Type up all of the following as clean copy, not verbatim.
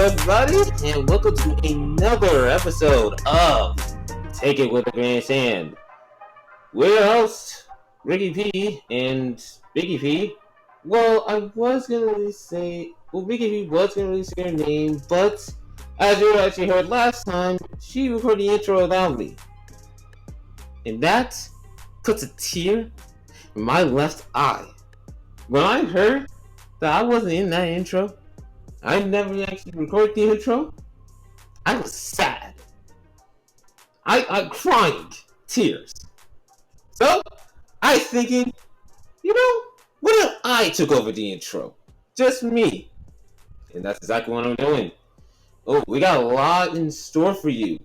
everybody, and welcome to another episode of Take It With a Grand Hand. We're your hosts, Ricky P and Biggie P. Well, Ricky P was going to release her name, but as you actually heard last time, she recorded the intro without me. And that puts a tear in my left eye. When I heard that I wasn't in that intro, I never actually recorded the intro, I was sad. I cried tears. So, I was thinking, what if I took over the intro? Just me. And that's exactly what I'm doing. Oh, we got a lot in store for you.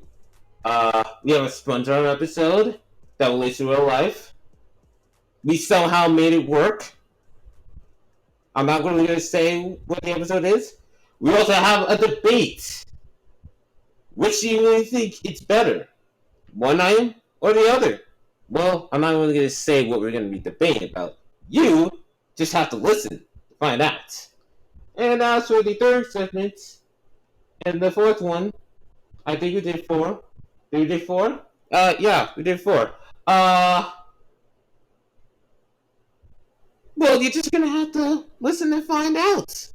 We have a SpongeBob episode that relates to real life. We somehow made it work. I'm not going to say what the episode is. We also have a debate. Which do you really think it's better? One item or the other? Well, I'm not really going to say what we're going to be debating about. You just have to listen to find out. And as for the third segment, and the fourth one, I think we did four. Did we do four? Yeah, we did four. Well, you're just going to have to listen and find out.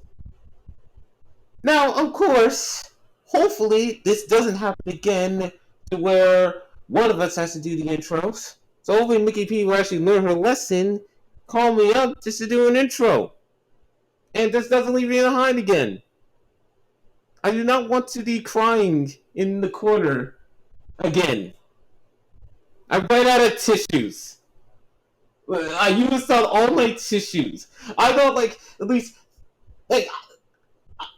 Now, of course, hopefully this doesn't happen again to where one of us has to do the intros. So hopefully Mickey P will actually learn her lesson, call me up just to do an intro. And this doesn't leave me behind again. I do not want to be crying in the corner again. I ran out of tissues. I used up all my tissues. I got at least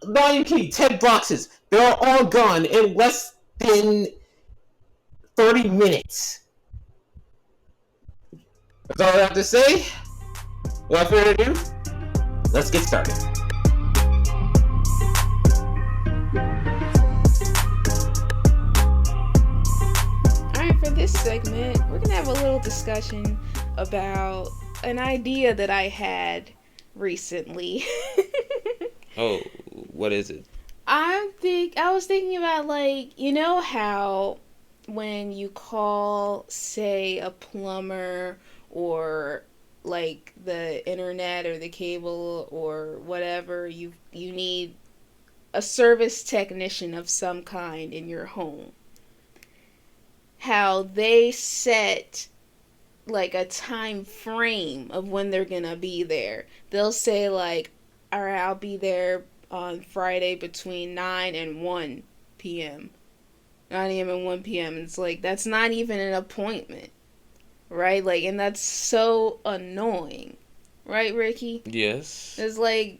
not even kidding, 10 boxes. They're all gone in less than 30 minutes. That's all I have to say. Without further ado, let's get started. Alright, for this segment, we're going to have a little discussion about an idea that I had recently. Oh, what is it? I was thinking about, how when you call, say, a plumber or the internet or the cable or whatever, you need a service technician of some kind in your home. How they set a time frame of when they're gonna be there. They'll say alright, I'll be there on Friday between 9 and 1 p.m. 9 a.m. and 1 p.m. It's that's not even an appointment. Right? And that's so annoying. Right, Ricky? Yes. It's I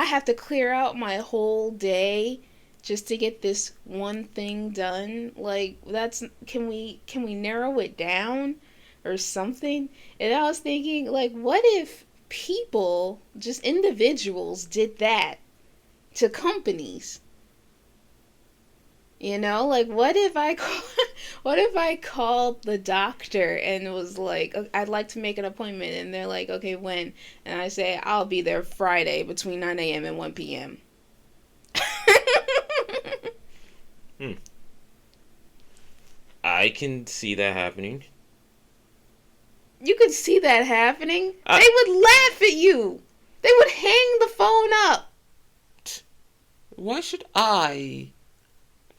have to clear out my whole day just to get this one thing done. Can we narrow it down or something? And I was thinking, what if people, just individuals, did that to companies? What if I called the doctor and was I'd like to make an appointment, and they're okay, when? And I say, I'll be there Friday between 9 a.m. and 1 p.m. I can see that happening. You could see that happening? They would laugh at you. They would hang the phone up. Why should I,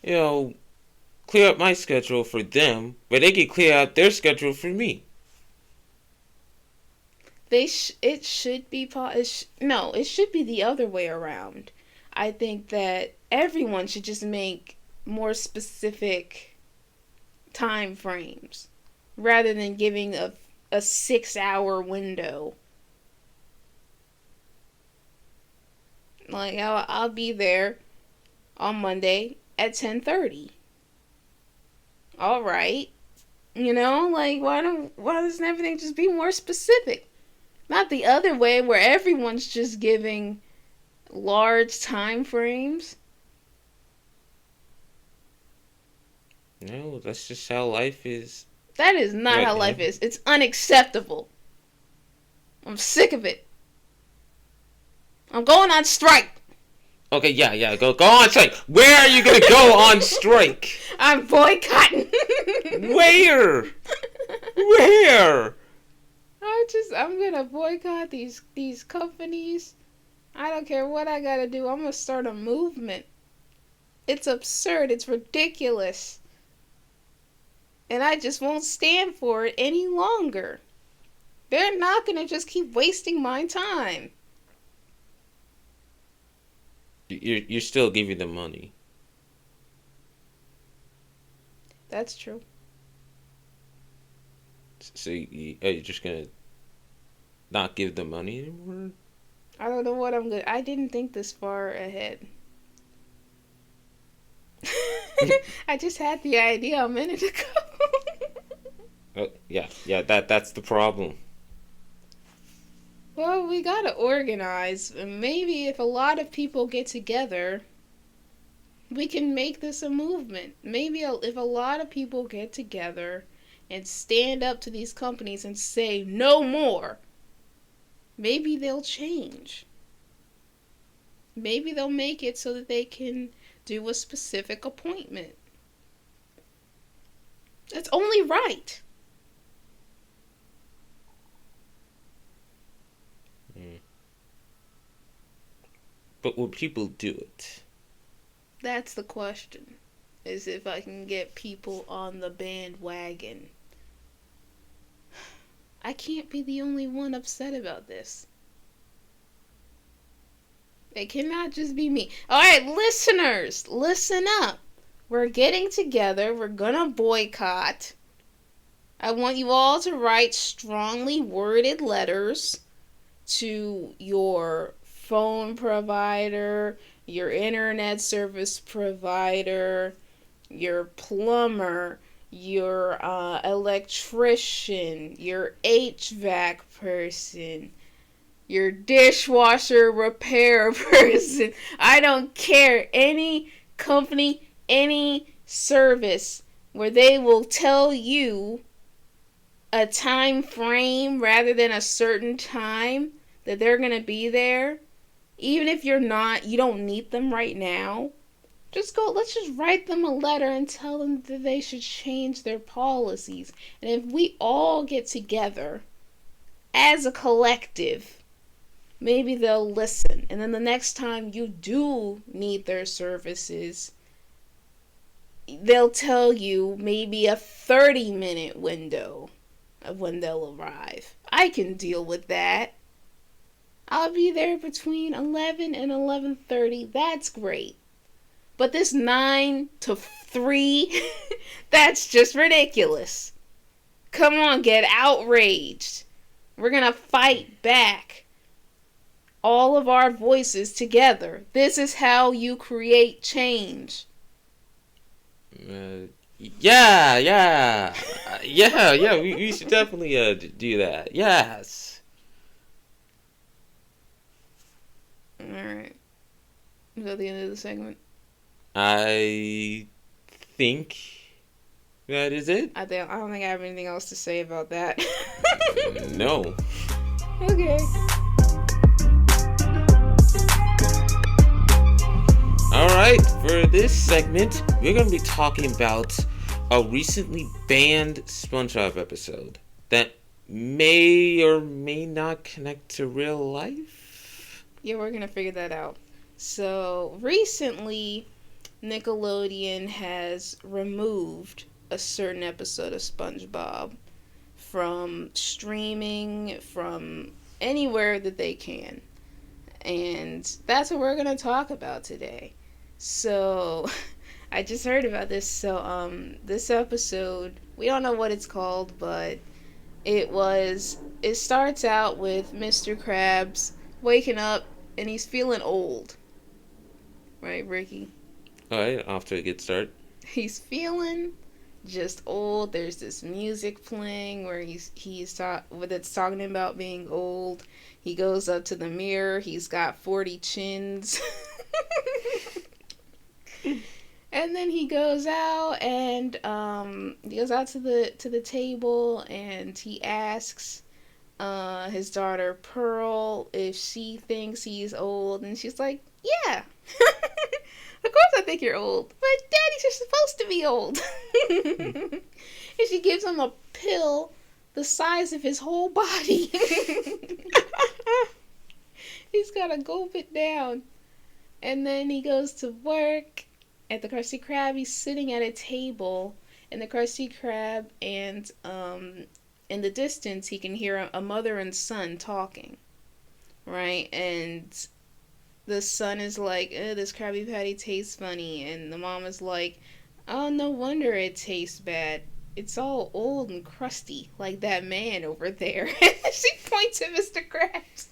clear up my schedule for them, but they can clear out their schedule for me? It should be it should be the other way around. I think that everyone should just make more specific time frames rather than giving a 6-hour window. I'll be there on Monday at 10:30. All right. Why doesn't everything just be more specific? Not the other way where everyone's just giving large time frames. No, that's just how life is. That is not how life is. It's unacceptable. I'm sick of it. I'm going on strike. Okay, yeah, go on strike. Where are you gonna go on strike? I'm boycotting. Where? Where? I'm gonna boycott these companies. I don't care what I gotta do. I'm gonna start a movement. It's absurd. It's ridiculous. And I just won't stand for it any longer. They're not gonna just keep wasting my time. You're still giving them money. That's true. So are you just gonna not give them money anymore? I don't know what I'm good. I didn't think this far ahead. I just had the idea a minute ago. Yeah. That's the problem. Well, we gotta organize. Maybe if a lot of people get together, we can make this a movement. Maybe if a lot of people get together and stand up to these companies and say no more, maybe they'll change. Maybe they'll make it so that they can do a specific appointment. That's only right. But will people do it? That's the question. Is if I can get people on the bandwagon. I can't be the only one upset about this. It cannot just be me. Alright, listeners, listen up. We're getting together. We're gonna boycott. I want you all to write strongly worded letters to your phone provider, your internet service provider, your plumber, your electrician, your HVAC person, your dishwasher repair person. I don't care. Any company, any service where they will tell you a time frame rather than a certain time that they're going to be there. Even if you don't need them right now, let's just write them a letter and tell them that they should change their policies. And if we all get together as a collective, maybe they'll listen. And then the next time you do need their services, they'll tell you maybe a 30-minute window of when they'll arrive. I can deal with that. I'll be there between 11 and 11:30. That's great. But this 9 to 3, that's just ridiculous. Come on, get outraged. We're going to fight back. All of our voices together. This is how you create change. Yeah. We should definitely do that. Yes. Alright. Is that the end of the segment? I think that is it. I don't think I have anything else to say about that. No. Okay. Alright, for this segment, we're going to be talking about a recently banned SpongeBob episode that may or may not connect to real life. Yeah, we're going to figure that out. So, recently, Nickelodeon has removed a certain episode of SpongeBob from streaming, from anywhere that they can. And that's what we're going to talk about today. So, I just heard about this. So, this episode, we don't know what it's called, but it starts out with Mr. Krabs waking up and he's feeling old. Right, Ricky? Alright, off to a good start. He's feeling just old. There's this music playing where it's talking about being old. He goes up to the mirror. He's got 40 chins. And then he goes out and he goes out to the table and he asks his daughter Pearl if she thinks he's old, and she's like, yeah. think you're old. But Daddy, you're supposed to be old. And she gives him a pill the size of his whole body. He's got to gulp it down. And then he goes to work at the Krusty Krab. He's sitting at a table, and the Krusty Krab, and in the distance he can hear a mother and son talking, right? And the son is like, this Krabby Patty tastes funny, and the mom is like, oh, no wonder it tastes bad. It's all old and crusty, like that man over there. She points at Mr. Krabs.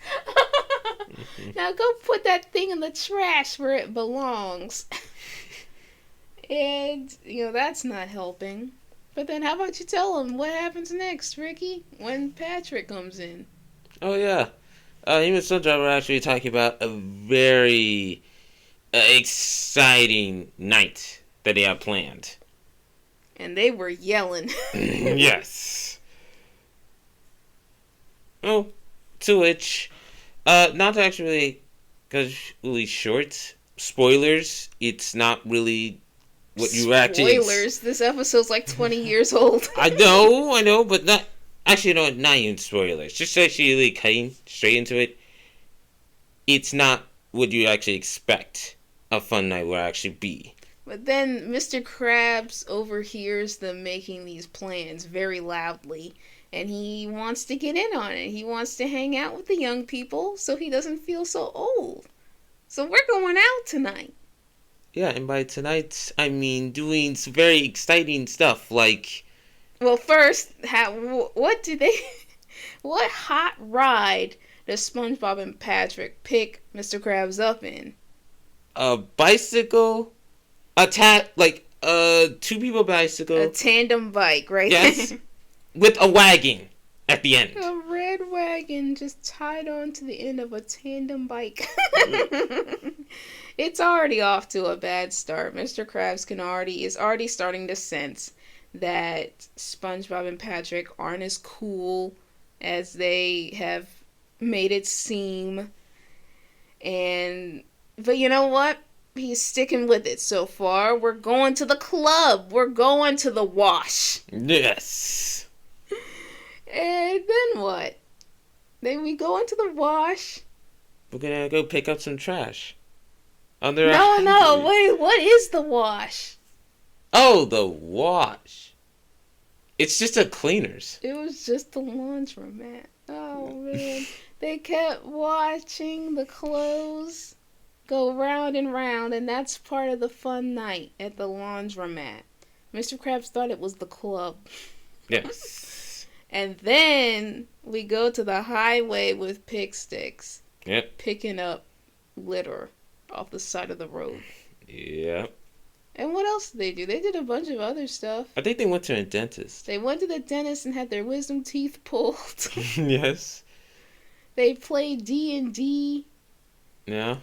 Now go put that thing in the trash where it belongs. And, that's not helping. But then how about you tell him what happens next, Ricky, when Patrick comes in? Oh, yeah. Him and SpongeBob were actually talking about a very exciting night that they have planned. And they were yelling. Yes. Oh, to which, not to actually, because really short, spoilers, it's not really what you actually... Spoilers? This episode's like 20 years old. I know, but not... Actually, no, not even spoilers. Just actually really cutting straight into it. It's not what you actually expect a fun night will actually be. But then Mr. Krabs overhears them making these plans very loudly, and he wants to get in on it. He wants to hang out with the young people so he doesn't feel so old. So we're going out tonight. Yeah, and by tonight, I mean doing some very exciting stuff like... Well, first, what hot ride does SpongeBob and Patrick pick Mr. Krabs up in? A bicycle... two people bicycle. A tandem bike, right? Yes. With a wagon at the end. A red wagon just tied on to the end of a tandem bike. It's already off to a bad start. Mr. Krabs is already starting to sense that SpongeBob and Patrick aren't as cool as they have made it seem. But you know what? He's sticking with it so far. We're going to the club. We're going to the wash. Yes. And then what? Then we go into the wash. We're gonna go pick up some trash. No, wait, what is the wash? Oh, the wash. It's just a cleaners. It was just the laundromat. Oh, man. They kept watching the clothes go round and round, and that's part of the fun night at the laundromat. Mr. Krabs thought it was the club. Yes. And then we go to the highway with pick sticks. Yep. Picking up litter off the side of the road. Yep. And what else did they do? They did a bunch of other stuff. I think they went to a dentist. They went to the dentist and had their wisdom teeth pulled. Yes. They played D&D. Yeah.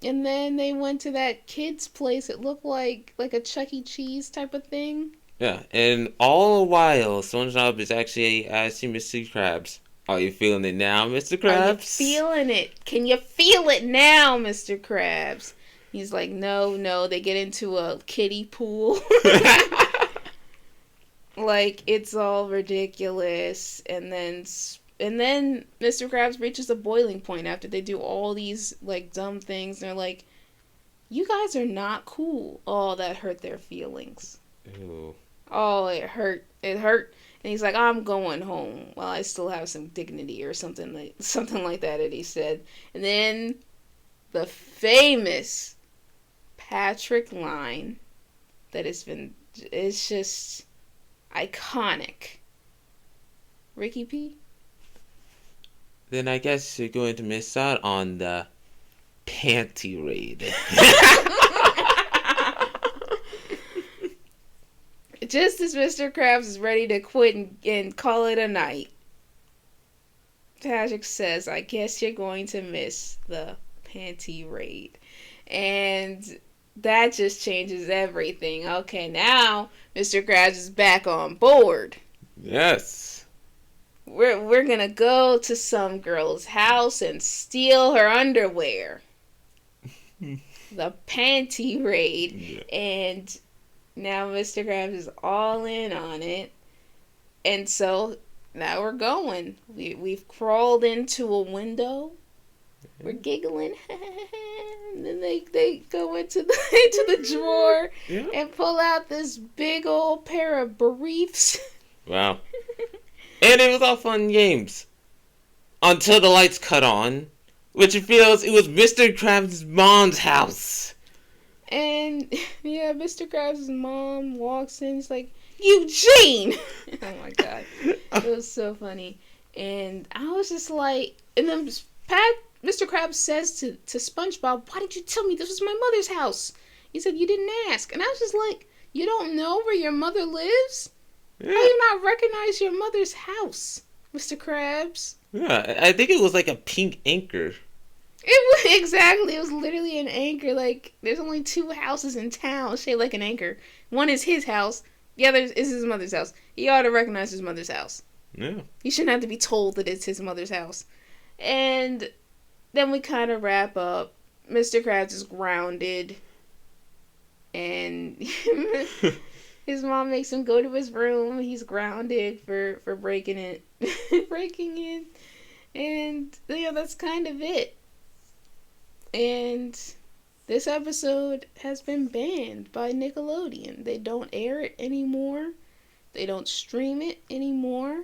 And then they went to that kid's place. It looked like a Chuck E. Cheese type of thing. Yeah, and all the while, SpongeBob is actually asking Mr. Krabs, "Are you feeling it now, Mr. Krabs? Are you feeling it? Can you feel it now, Mr. Krabs?" He's like, no. They get into a kiddie pool. Like, it's all ridiculous. And then Mr. Krabs reaches a boiling point after they do all these, like, dumb things. They're like, you guys are not cool. Oh, that hurt their feelings. Ew. Oh, it hurt. It hurt. And he's like, I'm going home. Well, I still have some dignity or something like that he said. And then the famous Patrick line that it's just iconic. Ricky P? Then I guess you're going to miss out on the panty raid. Just as Mr. Krabs is ready to quit and call it a night, Patrick says, I guess you're going to miss the panty raid. And that just changes everything. Okay, now Mr. Krabs is back on board. Yes. We're gonna go to some girl's house and steal her underwear. the panty raid. Yeah. And now Mr. Krabs is all in on it. And so now we're going. We've crawled into a window. We're giggling. And then they go into the drawer and pull out this big old pair of briefs. Wow. And it was all fun and games. Until the lights cut on, which reveals it was Mr. Krabs' mom's house. And yeah, Mr. Krabs' mom walks in. It's like, Eugene! Oh my god. It was so funny. And I was just like, and then Mr. Krabs says to SpongeBob, why did you tell me this was my mother's house? He said, you didn't ask. And I was just like, you don't know where your mother lives? Yeah. How do you not recognize your mother's house, Mr. Krabs? Yeah, I think it was like a pink anchor. It was exactly. It was literally an anchor. Like, there's only 2 houses in town shaped like an anchor. One is his house. The other is his mother's house. He ought to recognize his mother's house. Yeah. He shouldn't have to be told that it's his mother's house. And then we kind of wrap up. Mr. Krabs is grounded. And his mom makes him go to his room. He's grounded for breaking it. Breaking in. And, yeah, that's kind of it. And this episode has been banned by Nickelodeon. They don't air it anymore. They don't stream it anymore.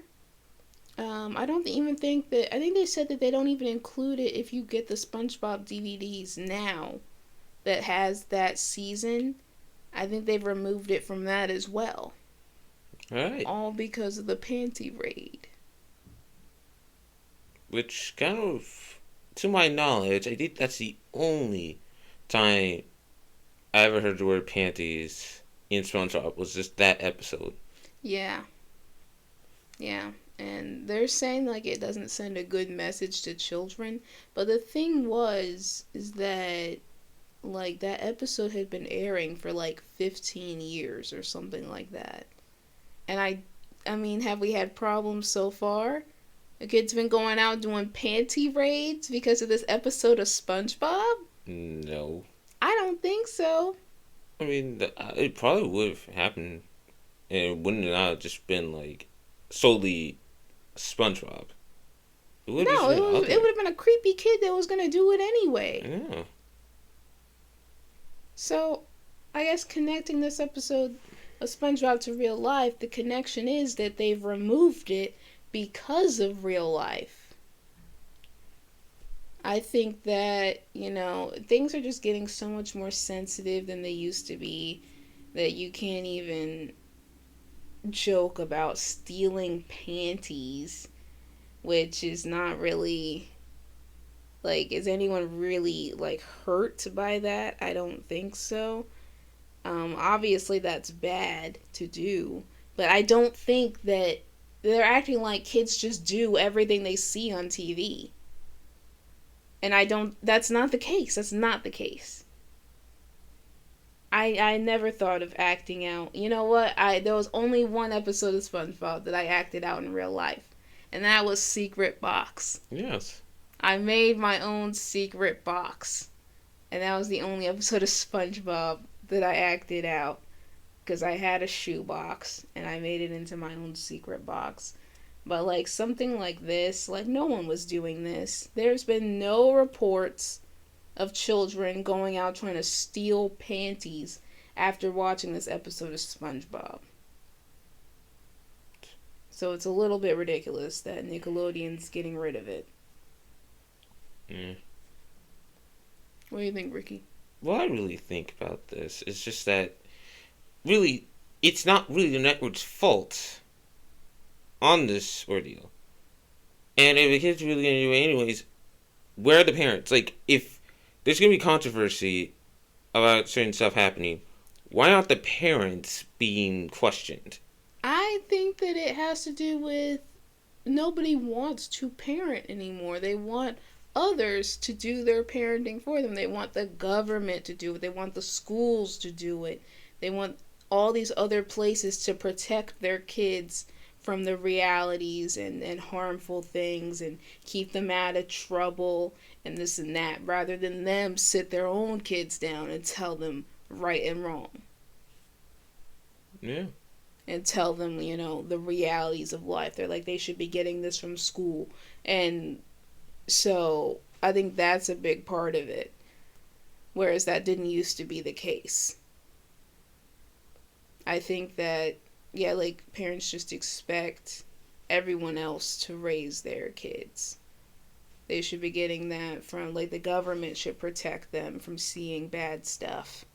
I don't even think that... I think they said that they don't even include it if you get the SpongeBob DVDs now that has that season. I think they've removed it from that as well. Alright. All because of the panty raid. Which kind of, to my knowledge, I think that's the only time I ever heard the word panties in SpongeBob was just that episode. Yeah. Yeah. And they're saying, like, it doesn't send a good message to children. But the thing is that, like, that episode had been airing for, like, 15 years or something like that. And I mean, have we had problems so far? The kid's been going out doing panty raids because of this episode of SpongeBob? No. I don't think so. I mean, it probably would have happened, and it wouldn't have just been, like, solely SpongeBob. It would have been a creepy kid that was going to do it anyway. Yeah. So, I guess connecting this episode of SpongeBob to real life, the connection is that they've removed it because of real life. I think that, things are just getting so much more sensitive than they used to be that you can't even joke about stealing panties, which is not really, like, is anyone really, like, hurt by that? I don't think so. Obviously that's bad to do, but I don't think that they're acting like kids just do everything they see on TV. And that's not the case. That's not the case. I never thought of acting out. You know what? There was only one episode of SpongeBob that I acted out in real life. And that was Secret Box. Yes. I made my own secret box. And that was the only episode of SpongeBob that I acted out. Because I had a shoebox and I made it into my own secret box. But, like, something like this, like, no one was doing this. There's been no reports of children going out trying to steal panties after watching this episode of SpongeBob. So it's a little bit ridiculous that Nickelodeon's getting rid of it. Mm. What do you think, Ricky? What I really think about this is just that, really, it's not really the network's fault on this ordeal. And if the kids are really going to do it anyways, where are the parents? Like, if there's going to be controversy about certain stuff happening, why aren't the parents being questioned? I think that it has to do with nobody wants to parent anymore. They want others to do their parenting for them. They want the government to do it. They want the schools to do it. They want all these other places to protect their kids from the realities and harmful things and keep them out of trouble and this and that, rather than them sit their own kids down and tell them right and wrong. Yeah. And tell them, the realities of life. They're like, they should be getting this from school. And so I think that's a big part of it. Whereas that didn't used to be the case. I think that, like parents just expect everyone else to raise their kids. They should be getting that from, like, the government should protect them from seeing bad stuff.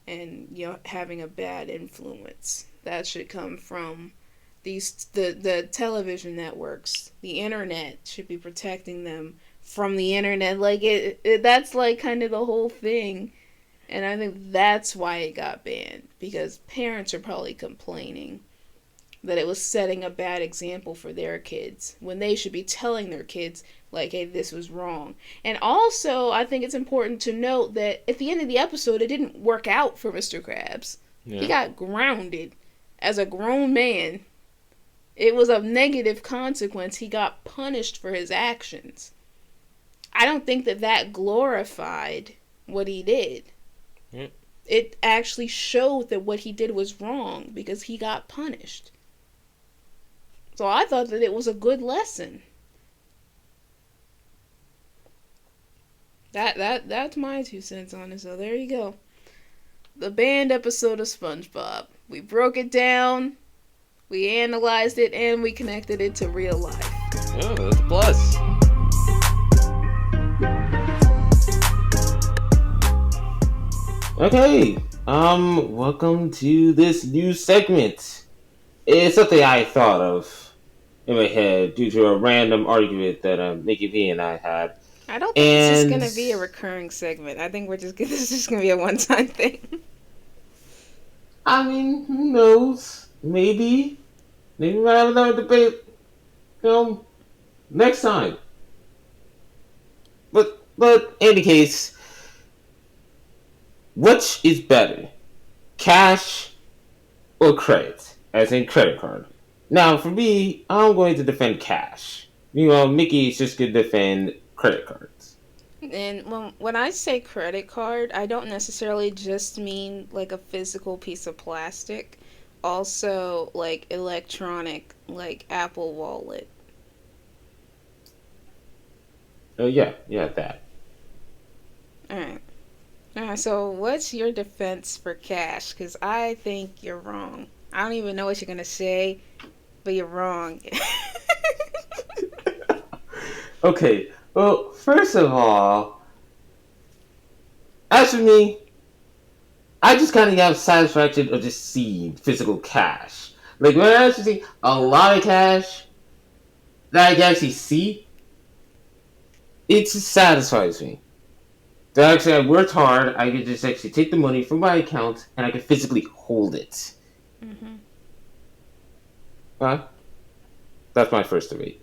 And, having a bad influence. That should come from the television networks. The internet should be protecting them from the internet. Like, that's, like, kind of the whole thing. And I think that's why it got banned. Because parents are probably complaining that it was setting a bad example for their kids, when they should be telling their kids, like, hey, this was wrong. And also, I think it's important to note that at the end of the episode, it didn't work out for Mr. Krabs. Yeah. He got grounded as a grown man. It was a negative consequence. He got punished for his actions. I don't think that glorified what he did. Yeah. It actually showed that what he did was wrong because he got punished. So I thought that it was a good lesson. That's my 2 cents on it. So there you go. The banned episode of SpongeBob. We broke it down, we analyzed it, and we connected it to real life. Oh, that's a plus. Okay. Welcome to this new segment. It's something I thought of in my head due to a random argument that Nikki P and I had. I don't think it's just going to be a recurring segment. I think this is just going to be a one-time thing. I mean, who knows? Maybe we'll have another debate, next time. But in any case, which is better, cash or credit? As in credit card. Now, for me, I'm going to defend cash. Mickey's just going to defend credit cards. And when I say credit card, I don't necessarily just mean like a physical piece of plastic. Also, like electronic, like Apple Wallet. Oh, yeah, that. Alright, so what's your defense for cash? Because I think you're wrong. I don't even know what you're going to say, but you're wrong. Okay, well, first of all, as for me, I just kind of got satisfaction of just seeing physical cash. Like, when I actually see a lot of cash that I can actually see, it just satisfies me. That actually I worked hard, I could just actually take the money from my account and I could physically hold it. Mm-hmm. That's my first debate.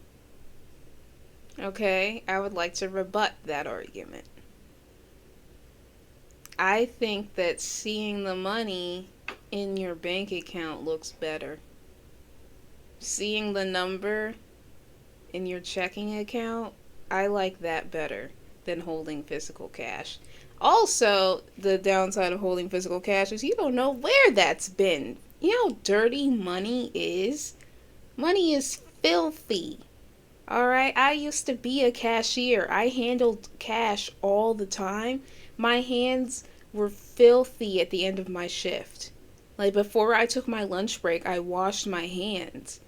Okay, I would like to rebut that argument. I think that seeing the money in your bank account looks better. Seeing the number in your checking account, I like that better than holding physical cash. Also, the downside of holding physical cash is you don't know where that's been. You know how dirty money is? Money is filthy. Alright, I used to be a cashier. I handled cash all the time. My hands were filthy at the end of my shift. Like, before I took my lunch break, I washed my hands.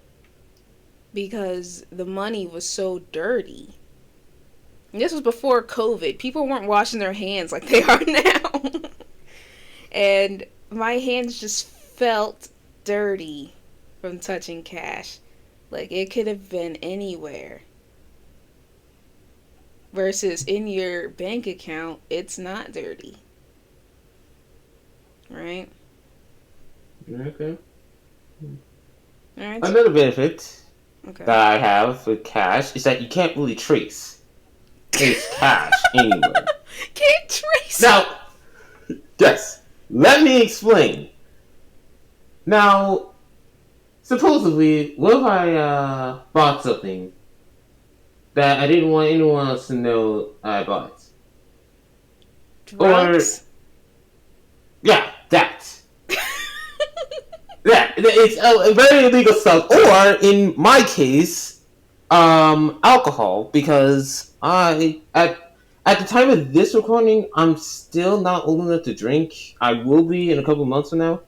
Because the money was so dirty. And this was before COVID. People weren't washing their hands like they are now. And my hands just felt dirty from touching cash. Like, it could have been anywhere. Versus in your bank account, it's not dirty. Right? Okay. Alright. Another benefit that I have with cash is that you can't really trace cash anywhere. Can't trace. Now, yes, let me explain. Now, supposedly, what if I bought something that I didn't want anyone else to know I bought? Or, Drugs? yeah, that. Yeah, it's very illegal stuff. Or, in my case, alcohol, because at the time of this recording, I'm still not old enough to drink. I will be in a couple months from now.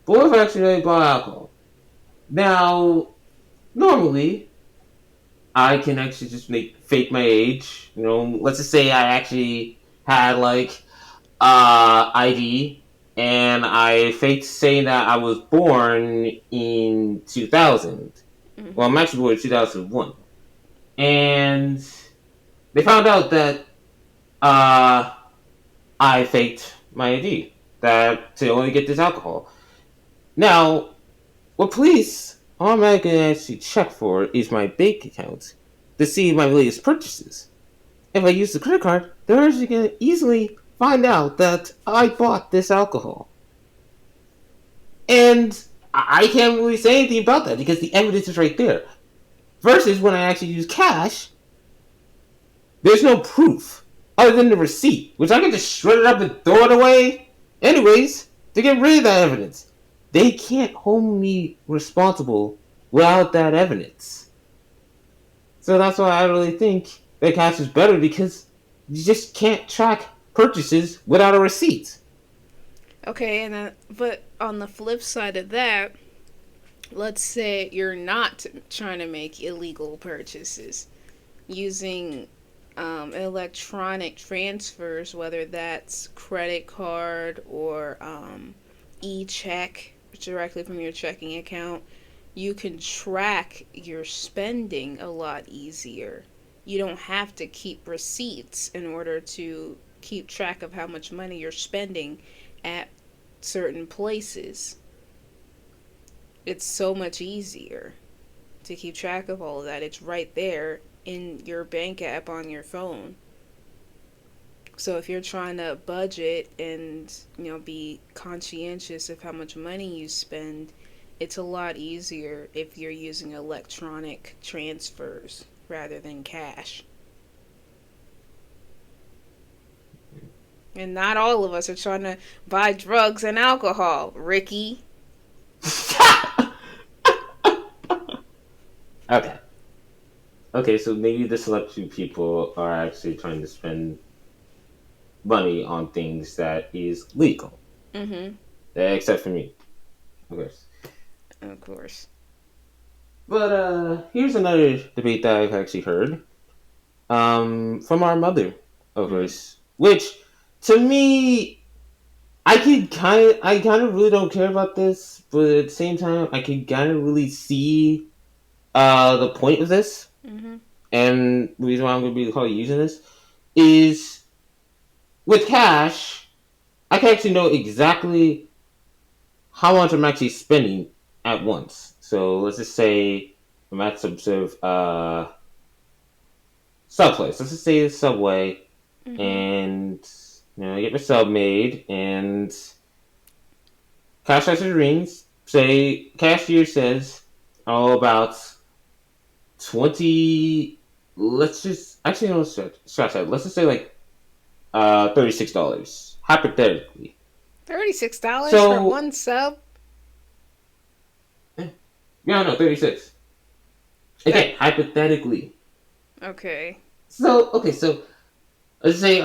But what if I actually bought alcohol? Now, normally, I can actually just fake my age. Let's just say I actually had like ID, and I faked saying that I was born in 2000. Well, I'm actually born in 2001, and they found out that uh, I faked my ID that to only get this alcohol. Now, what police automatically actually check for is my bank account to see my latest purchases. If I use the credit card, they're actually going to easily find out that I bought this alcohol. And I can't really say anything about that because the evidence is right there. Versus when I actually use cash, there's no proof other than the receipt, which I can just shred it up and throw it away. Anyways, to get rid of that evidence, they can't hold me responsible without that evidence. So that's why I really think that cash is better, because you just can't track purchases without a receipt. Okay, but on the flip side of that, let's say you're not trying to make illegal purchases using electronic transfers, whether that's credit card or e-check directly from your checking account. You can track your spending a lot easier. You don't have to keep receipts in order to keep track of how much money you're spending at certain places. It's so much easier to keep track of all of that. It's right there in your bank app on your phone. So if you're trying to budget and, be conscientious of how much money you spend, it's a lot easier if you're using electronic transfers rather than cash. And not all of us are trying to buy drugs and alcohol, Ricky. Okay. Okay, so maybe the select few people are actually trying to spend money on things that is legal. Mm-hmm. Except for me, of course. Of course. But here's another debate that I've actually heard. From our mother, of course. Which, to me, I kind of really don't care about this, but at the same time, I can kind of really see the point of this. Mm-hmm. And the reason why I'm going to be probably using this is, with cash, I can actually know exactly how much I'm actually spending at once. So let's just say I'm at some sort of Subway. Let's just say it's Subway, and I get my sub made, and cash actually rings. Say cashier says, about 20. Let's just actually no scratch that. Let's just say like $36, hypothetically. $36 for one sub? Yeah, no, 36. Again, hypothetically. Okay. So let's say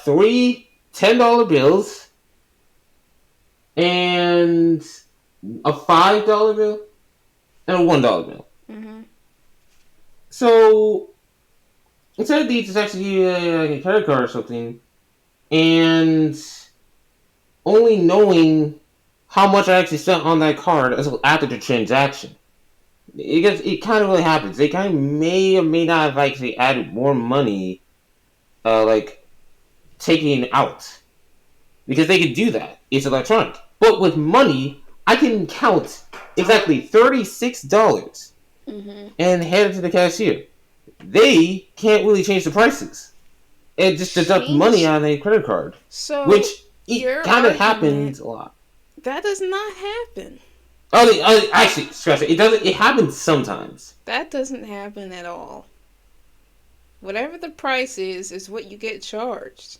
three $10 bills and a $5 bill and a $1 bill. Mm-hmm. So instead of these, it's actually like a credit card or something, and only knowing how much I actually spent on that card after the transaction. It kind of really happens. They kind of may or may not have actually added more money, like taking out, because they could do that. It's electronic. But with money, I can count exactly $36 and hand it to the cashier. They can't really change the prices and just deduct money on a credit card, so which it kind of happens a lot. That does not happen. Actually, stress it. It doesn't. It happens sometimes. That doesn't happen at all. Whatever the price is what you get charged.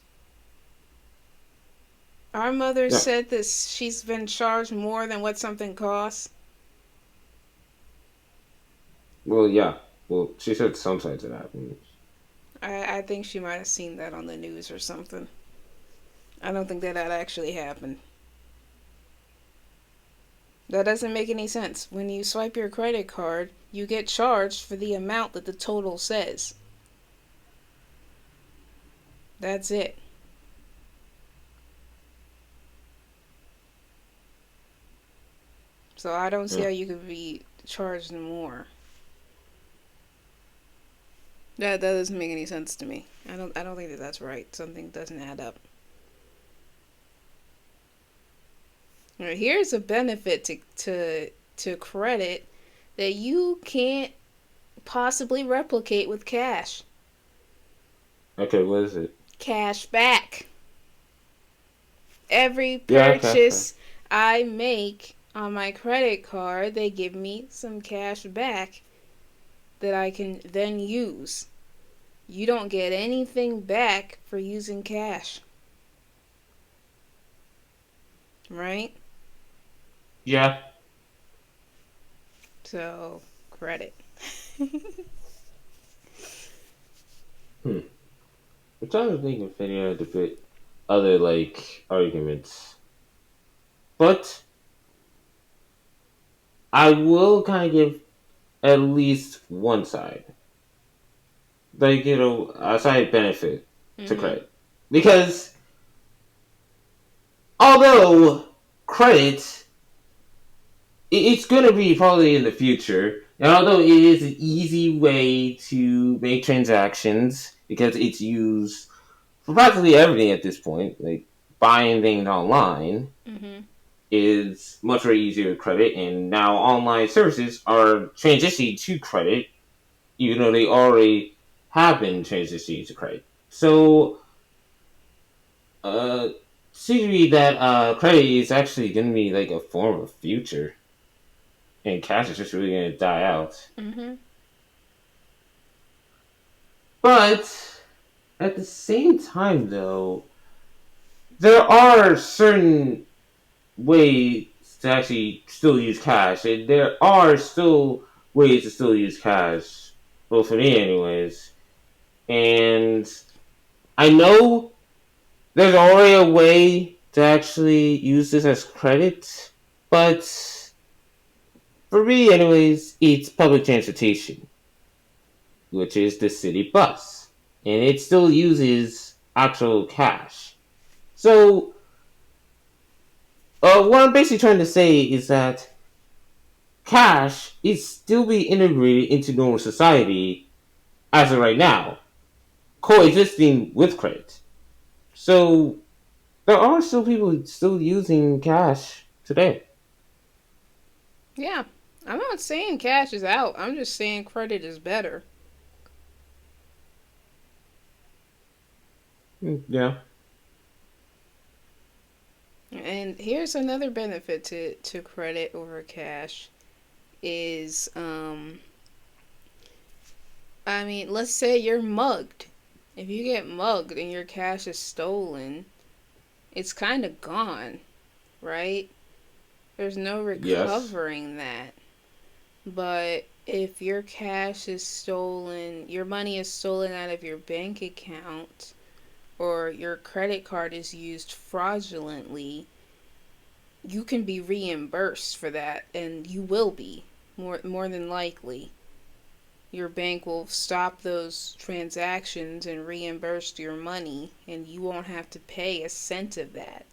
Our mother Yeah. said this. She's been charged more than what something costs. Well, yeah. Well, she said sometimes it happens. I think she might have seen that on the news or something. I don't think that actually happened. That doesn't make any sense. When you swipe your credit card, you get charged for the amount that the total says. That's it. So I don't see Yeah. how you could be charged more. That doesn't make any sense to me. I don't think that that's right. Something doesn't add up. Now, here's a benefit to credit that you can't possibly replicate with cash. Okay, what is it? Cash back. Every Yeah. Okay. Okay. purchase I make on my credit card, they give me some cash back that I can then use. You don't get anything back for using cash, right? Yeah. So, credit. Hmm. I'm trying to think of any other bit, other like arguments, but I will kind of give at least one side, like a side benefit to Mhm. credit, because although credit, it's gonna be probably in the future, and although it is an easy way to make transactions because it's used for practically everything at this point, like buying things online Mhm. is much more easier with credit, and now online services are transitioning to credit, even though they already have been transitioning to credit. So, uh, seems to me that credit is actually going to be like a form of future, and cash is just really going to die out. Mhm. But at the same time, though, there are certain ways to actually still use cash, and there are still ways to still use cash. Well, for me, anyways. And I know there's already a way to actually use this as credit, but for me, anyways, it's public transportation, which is the city bus, and it still uses actual cash. So, what I'm basically trying to say is that cash is still being integrated into normal society as of right now, coexisting with credit. So there are still people still using cash today. Yeah. I'm not saying cash is out. I'm just saying credit is better. Yeah. And here's another benefit to credit over cash is I mean, let's say you're mugged. If you get mugged and your cash is stolen, it's kind of gone, right? There's no Yes. recovering that. But if your cash is stolen, your money is stolen out of your bank account, or your credit card is used fraudulently, you can be reimbursed for that, and you will be more than likely. Your bank will stop those transactions and reimburse your money, and you won't have to pay a cent of that.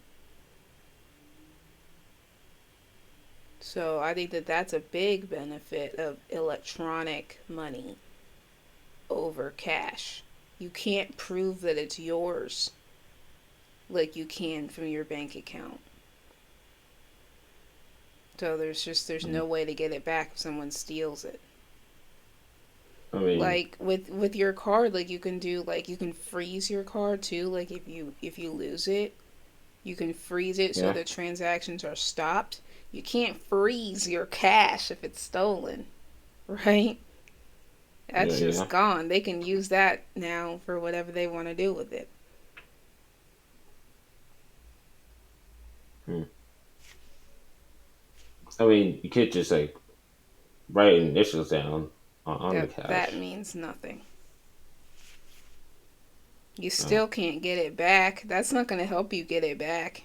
So I think that that's a big benefit of electronic money over cash. You can't prove that it's yours like you can from your bank account. So there's Mm. no way to get it back if someone steals it. I mean, Like with your card, like you can freeze your card too, like if you lose it. You can freeze it so Yeah. the transactions are stopped. You can't freeze your cash if it's stolen, right? Yeah. That's Yeah. just gone. They can use that now for whatever they want to do with it. Hmm. I mean, you could just like write initials down on the That cash. means nothing. You Oh, still can't get it back. That's not going to help you get it back.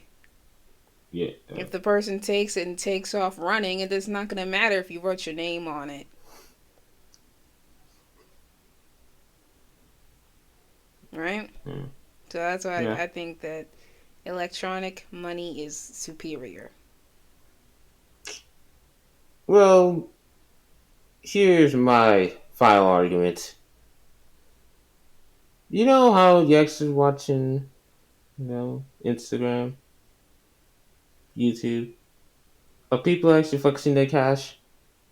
yeah. If the person takes it and takes off running, it is not going to matter if you wrote your name on it. Right? Hmm. So that's why Yeah. I think that electronic money is superior. Well, here's my final argument. You know how you actually watching, Instagram, YouTube, of people actually flexing their cash,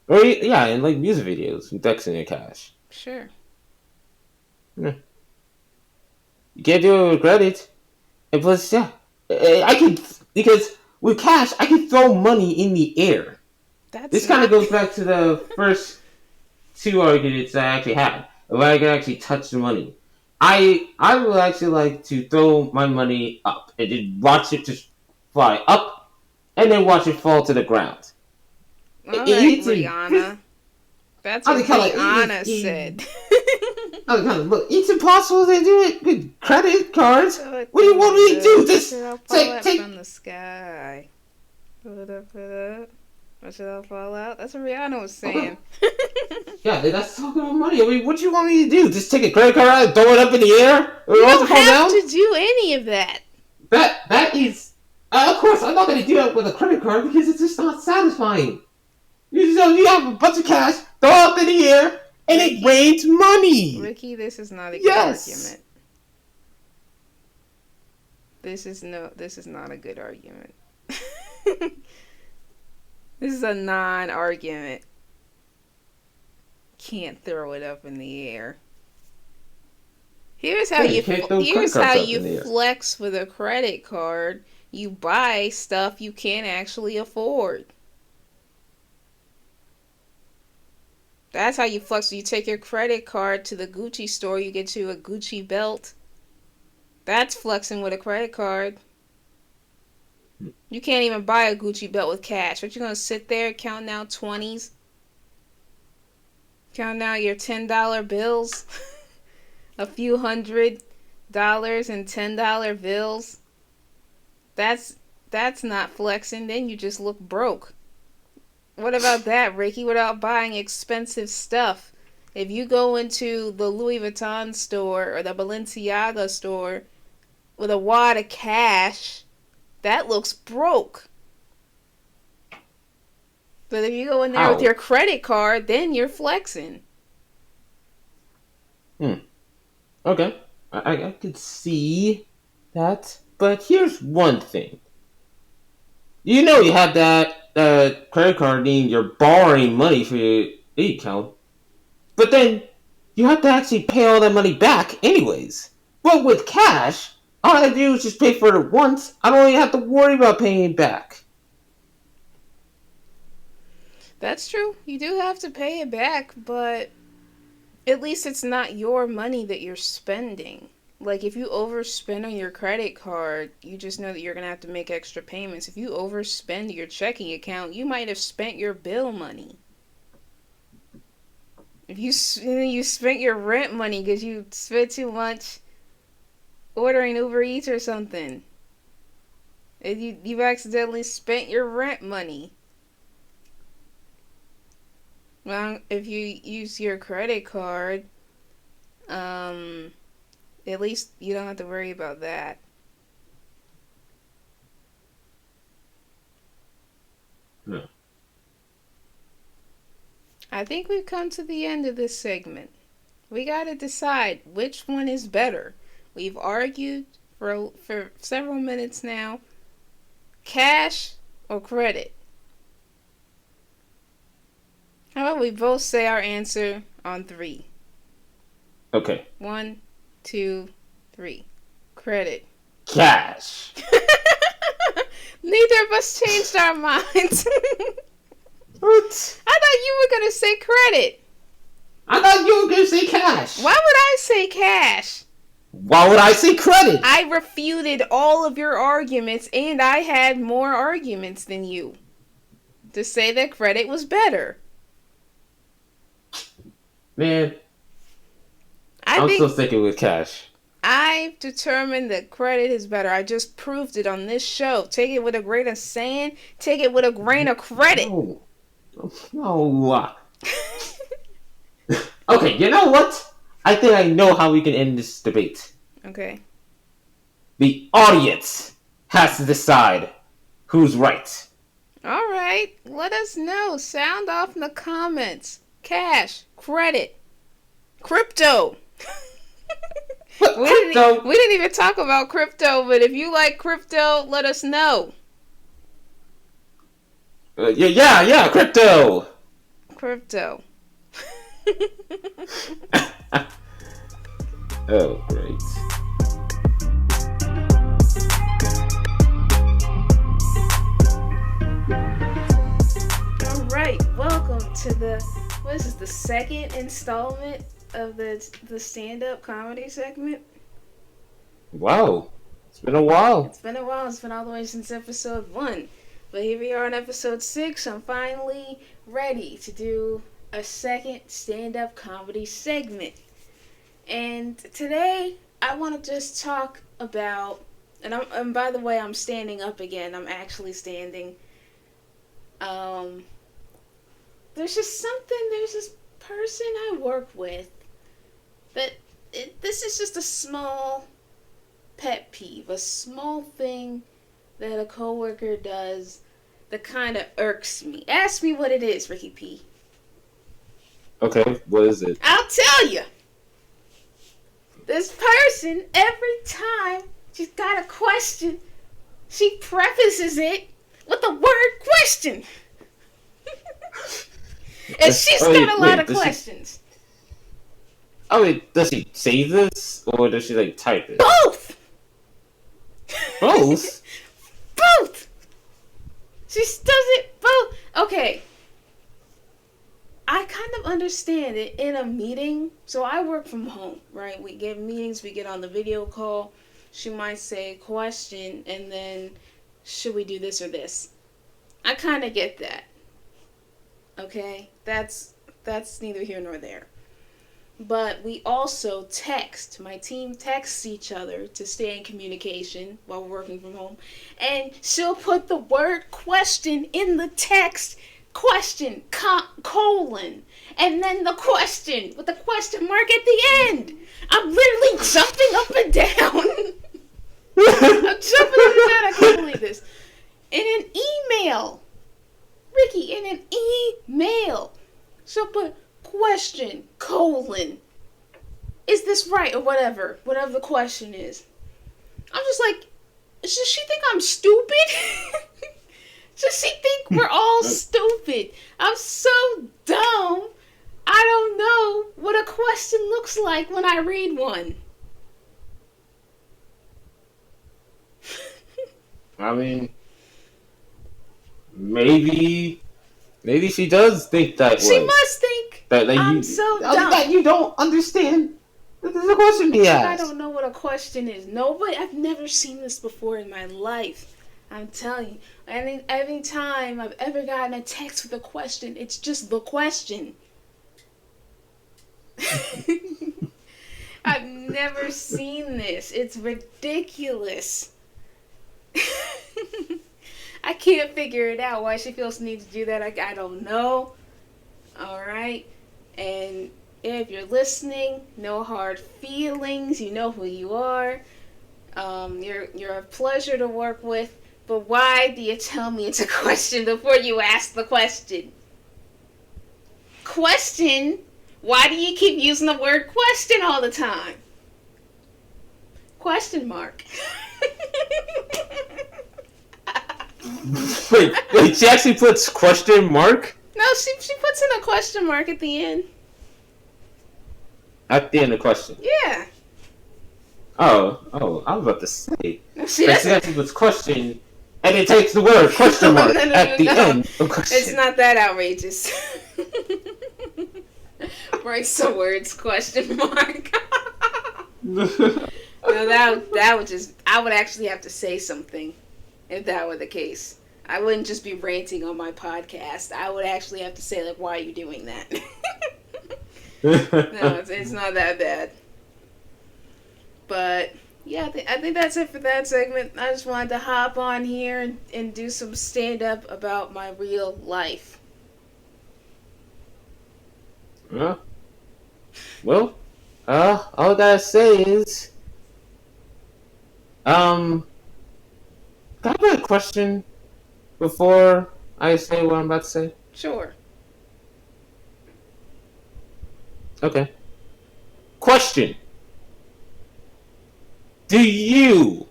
or yeah, and like music videos flexing their cash. Sure. Yeah. You can't do it with credit, and plus, yeah, I could because with cash I could throw money in the air. That's This kind of not. goes back to the first two arguments I actually had, where I can actually touch the money. I would actually like to throw my money up and then watch it just fly up, and then watch it fall to the ground. All right, It's a Rihanna. That's I what was kind of like Rihanna said. I was kind of look. It's impossible to do it with credit cards. So it What do you want me to do? Watch it all Just fall out take. from the sky. Put up, put up. Watch it all fall out. That's what Rihanna was saying. Yeah, that's talking about money. I mean, what do you want me to do? Just take a credit card out and throw it up in the air? You Or don't fall have down? to do any of that. That is. Of course, I'm not going to do that with a credit card because it's just not satisfying. You have a bunch of cash, throw it up in the air, and it rains money. Ricky, this is not a good Yes. argument. This is not a good argument. This is a non-argument. Can't throw it up in the air. Here's how Yeah, you can't throw credit cards up in the air. flex with a credit card. You buy stuff you can't actually afford. That's how you flex. You take your credit card to the Gucci store, you get you a Gucci belt. That's flexing with a credit card. You can't even buy a Gucci belt with cash. What, you gonna sit there counting out 20s? Counting out your $10 bills? A few $100 in $10 bills? That's not flexing. Then you just look broke. What about that, Ricky? Without buying expensive stuff. If you go into the Louis Vuitton store or the Balenciaga store with a wad of cash, that looks broke. But if you go in there with your credit card, then you're flexing. Okay. I could see that. But here's one thing. You know you have that credit card meaning you're borrowing money for your account. But then you have to actually pay all that money back anyways. But with cash, all I do is just pay for it once. I don't even have to worry about paying it back. That's true. You do have to pay it back, but at least it's not your money that you're spending. Like, if you overspend on your credit card, you just know that you're going to have to make extra payments. If you overspend your checking account, you might have spent your bill money. If you spent your rent money because you spent too much ordering Uber Eats or something. And you've accidentally spent your rent money. Well, if you use your credit card, at least you don't have to worry about that. No. I think we've come to the end of this segment. We gotta decide which one is better. We've argued for several minutes now. Cash or credit? How about we both say our answer on 3? Okay. 1, 2, 3. Credit. Cash. Neither of us changed our minds. What? I thought you were gonna say credit. I thought you were gonna say cash. Why would I say cash? Why would I say credit? I refuted all of your arguments, and I had more arguments than you to say that credit was better. Man, I'm still sticking with cash. I've determined that credit is better. I just proved it on this show. Take it with a grain of sand. Take it with a grain of credit. No. Okay, you know what? I think I know how we can end this debate. Okay. The audience has to decide who's right. All right. Let us know. Sound off in the comments. Cash, credit, crypto. We didn't even talk about crypto, but if you like crypto, let us know. Yeah, crypto. Crypto. Oh, great. All right, welcome to the second installment of the stand-up comedy segment. Wow, it's been a while. It's been all the way since episode 1. But here we are on episode 6. I'm finally ready to do a second stand-up comedy segment. And today, I want to just talk about, and by the way, I'm standing up again. I'm actually standing. There's this person I work with this is just a small pet peeve, a small thing that a coworker does that kind of irks me. Ask me what it is, Ricky P. Okay, what is it? I'll tell you. This person, every time she's got a question, she prefaces it with the word question. And she's got a lot of questions. Does she say this, or does she, type it? Both! Both? Both! She does it both. Okay. I kind of understand it in a meeting. So I work from home, right? We get meetings, we get on the video call. She might say question, and then, should we do this or this? I kind of get that. Okay? That's neither here nor there. But we also text. My team texts each other to stay in communication while we're working from home. And she'll put the word question in the text. Question, colon. And then the question with the question mark at the end. I'm literally jumping up and down. I'm jumping up and down. I can't believe this. In an email. Ricky, in an email. She'll put question, colon, is this right, or whatever the question is. I'm just like, does she think I'm stupid? Does she think we're all stupid? I'm so dumb. I don't know what a question looks like when I read one. I mean, maybe she does think that way. She must think I'm so dumb. That you don't understand. This is a question he asked. I don't know what a question is. Nobody, I've never seen this before in my life. I'm telling you. And every time I've ever gotten a text with a question, it's just the question. I've never seen this. It's ridiculous. I can't figure it out why she feels the need to do that. I don't know. Alright. And if you're listening, no hard feelings. You know who you are. You're a pleasure to work with. But why do you tell me it's a question before you ask the question? Question? Why do you keep using the word question all the time? Question mark. Wait, she actually puts question mark? No, she puts in a question mark at the end. At the end of the question? Yeah. Oh, I was about to say. No, she actually puts question And it takes the word question mark at the end of question. It's not that outrageous. Write some words, question mark. No, that would just, I would actually have to say something if that were the case. I wouldn't just be ranting on my podcast. I would actually have to say, like, why are you doing that? No, it's not that bad. But yeah, I think that's it for that segment. I just wanted to hop on here and do some stand-up about my real life. Yeah. Well, all I gotta say is, can I have a question before I say what I'm about to say? Sure. Okay. Question. Do you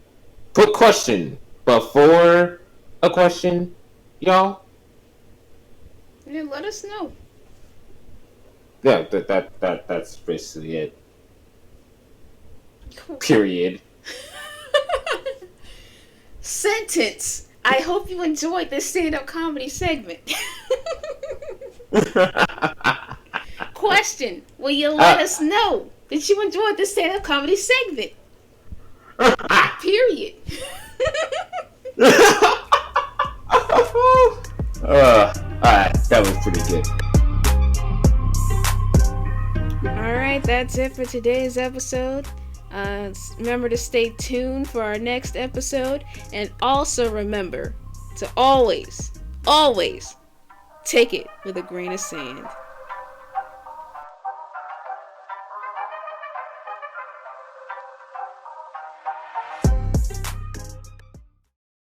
put question before a question, y'all? Yeah, let us know. Yeah, that's basically it. Period. Sentence. I hope you enjoyed this stand-up comedy segment. Question. Will you let us know that you enjoyed this stand-up comedy segment? Period. Alright, that was pretty good. Alright, that's it for today's episode. Remember to stay tuned for our next episode, and also remember to always take it with a grain of sand.